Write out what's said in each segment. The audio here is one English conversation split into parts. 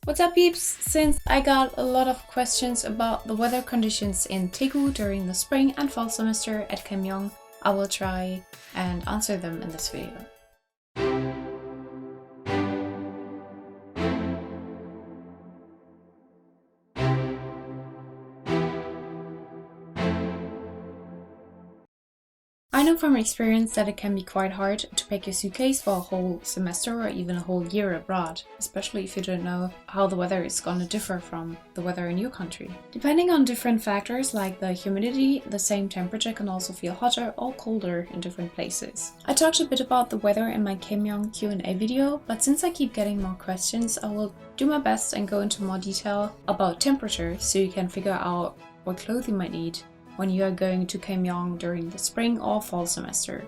What's up, peeps? Since I got a lot of questions about the weather conditions in Daegu during the spring and fall semester at Keimyung, I will try and answer them in this video. I know from experience that it can be quite hard to pack your suitcase for a whole semester or even a whole year abroad, especially if you don't know how the weather is going to differ from the weather in your country. Depending on different factors like the humidity, the same temperature can also feel hotter or colder in different places. I talked a bit about the weather in my Keimyung Q&A video, but since I keep getting more questions, I will do my best and go into more detail about temperature so you can figure out what clothes you might need when you are going to Keimyung during the spring or fall semester.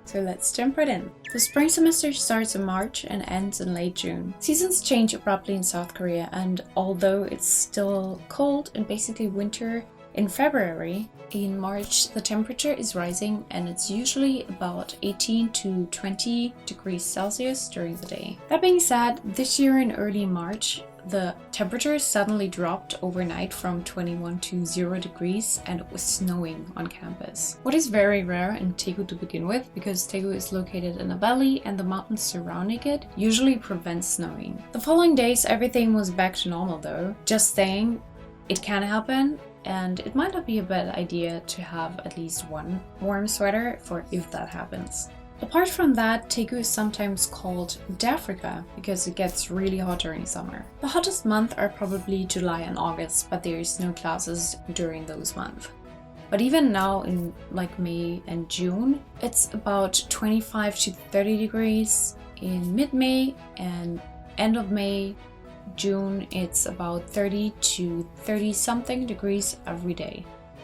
So let's jump right in. The spring semester starts in March and ends in late June. Seasons change abruptly in South Korea, and although it's still cold and basically winter in February, in March the temperature is rising and it's usually about 18 to 20 degrees Celsius during the day. That being said, this year in early March, the temperature suddenly dropped overnight from 21 to 0 degrees and it was snowing on campus. What is very rare in Daegu to begin with, because Daegu is located in a valley and the mountains surrounding it usually prevent snowing. The following days everything was back to normal though. Just saying, it can happen, and it might not be a bad idea to have at least one warm sweater for if that happens. Apart from that, Daegu is sometimes called Dafrica because it gets really hot during summer. The hottest months are probably July and August, but there is no classes during those months. But even now in like May and June, it's about 25 to 30 degrees. In mid-May and end of May, June, it's about 30 to 30 something degrees every day.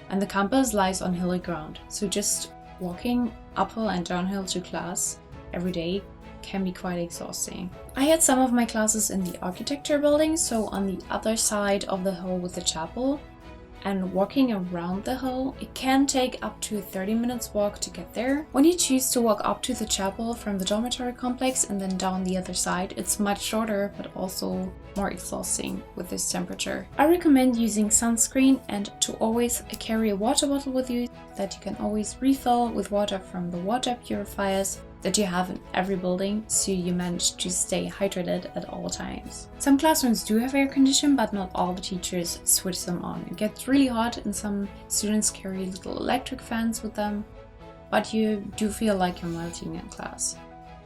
And the campus lies on hilly ground, so just walking uphill and downhill to class every day can be quite exhausting. I had some of my classes in the architecture building, so on the other side of the hill with the chapel, and walking around the hill, it can take up to 30 minutes walk to get there. When you choose to walk up to the chapel from the dormitory complex and then down the other side, it's much shorter but also more exhausting with this temperature. I recommend using sunscreen and to always carry a water bottle with you that you can always refill with water from the water purifiers that you have in every building, so you manage to stay hydrated at all times. Some classrooms do have air conditioning, but not all the teachers switch them on. It gets really hot and some students carry little electric fans with them, but you do feel like you're melting in class.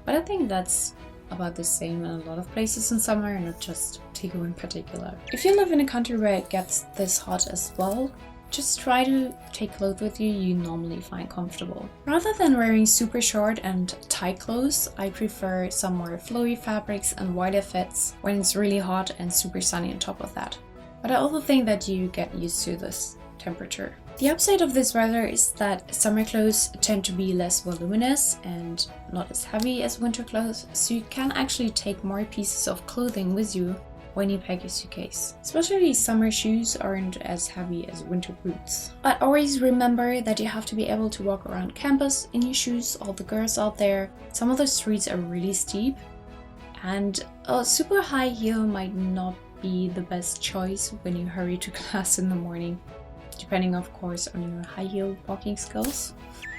But I think that's about the same in a lot of places in summer, and not just Daegu in particular. If you live in a country where it gets this hot as well, just try to take clothes with you you normally find comfortable. Rather than wearing super short and tight clothes, I prefer some more flowy fabrics and wider fits when it's really hot and super sunny on top of that. But I also think that you get used to this temperature. The upside of this weather is that summer clothes tend to be less voluminous and not as heavy as winter clothes, so you can actually take more pieces of clothing with you when you pack your suitcase. Especially summer shoes aren't as heavy as winter boots. But always remember that you have to be able to walk around campus in your shoes, all the girls out there. Some of the streets are really steep, and a super high heel might not be the best choice when you hurry to class in the morning, depending of course on your high heel walking skills.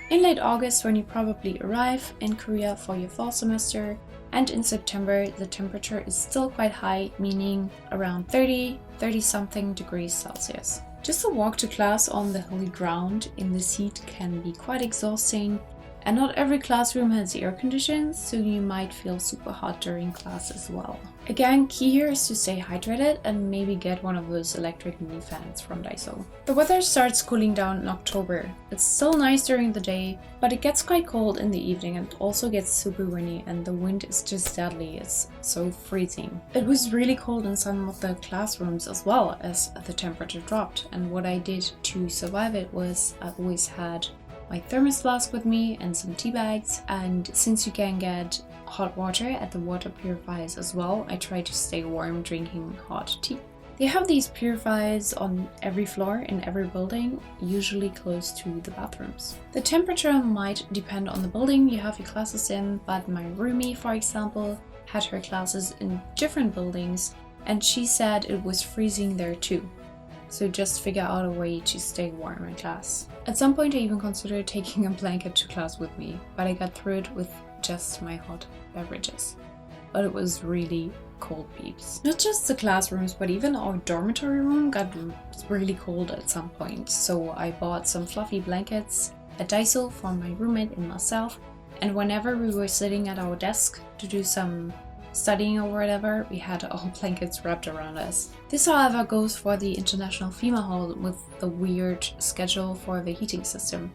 In late August, when you probably arrive in Korea for your fall semester, and in September the temperature is still quite high, meaning around 30 something degrees Celsius. Just a walk to class on the hilly ground in this heat can be quite exhausting, and not every classroom has air conditioning, so you might feel super hot during class as well. Again, key here is to stay hydrated and maybe get one of those electric mini fans from Daegu. The weather starts cooling down in October. It's still nice during the day, but it gets quite cold in the evening and also gets super windy, and the wind is just deadly. It's so freezing. It was really cold in some of the classrooms as well as the temperature dropped, and what I did to survive it was I always had my thermos flask with me and some tea bags, and since you can get hot water at the water purifiers as well, I try to stay warm drinking hot tea. They have these purifiers on every floor in every building, usually close to the bathrooms. The temperature might depend on the building you have your classes in, but my roomie, for example, had her classes in different buildings and she said it was freezing there too. So just figure out a way to stay warm in class. At some point I even considered taking a blanket to class with me, but I got through it with just my hot beverages. But it was really cold, peeps. Not just the classrooms, but even our dormitory room got really cold at some point. So I bought some fluffy blankets at Daegu for my roommate and myself, and whenever we were sitting at our desk to do some studying or whatever, we had our blankets wrapped around us. This, however, goes for the International Female Hall with the weird schedule for the heating system.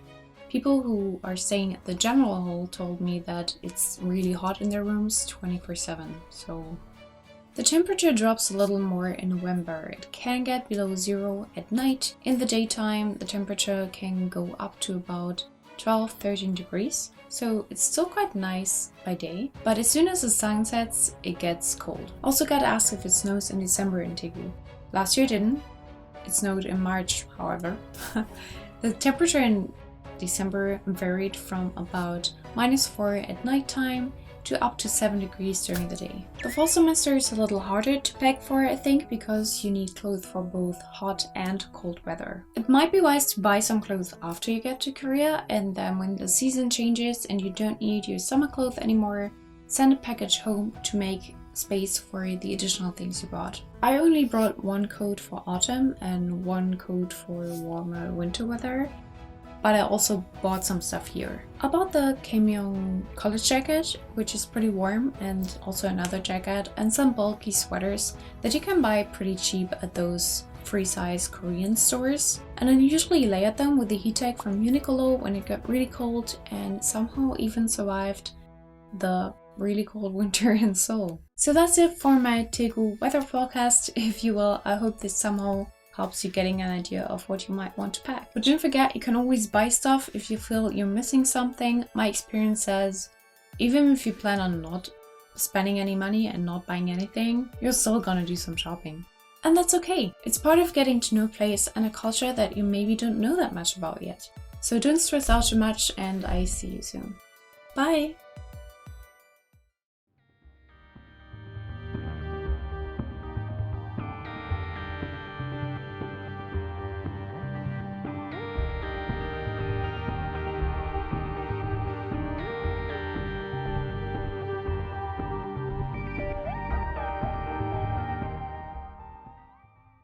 People who are staying at the General Hall told me that it's really hot in their rooms 24/7, so... The temperature drops a little more in November. It can get below 0 at night. In the daytime, the temperature can go up to about 12-13 degrees. So it's still quite nice by day, but as soon as the sun sets, it gets cold. Also got asked if it snows in December in Daegu. Last year it didn't. It snowed in March, however. The temperature in December varied from about -4 at nighttime to up to 7 degrees during the day. The fall semester is a little harder to pack for, I think, because you need clothes for both hot and cold weather. It might be wise to buy some clothes after you get to Korea, and then when the season changes and you don't need your summer clothes anymore, send a package home to make space for the additional things you bought. I only brought one coat for autumn and one coat for warmer winter weather, but I also bought some stuff here. I bought the Keimyung college jacket, which is pretty warm, and also another jacket and some bulky sweaters that you can buy pretty cheap at those free-size Korean stores. And I usually layered them with the heat tech from Uniqlo when it got really cold, and somehow even survived the really cold winter in Seoul. So that's it for my Daegu weather forecast, if you will. I hope this somehow helps you getting an idea of what you might want to pack. But don't forget, you can always buy stuff if you feel you're missing something. My experience says, even if you plan on not spending any money and not buying anything, you're still gonna do some shopping. And that's okay. It's part of getting to know a place and a culture that you maybe don't know that much about yet. So don't stress out too much, and I see you soon. Bye!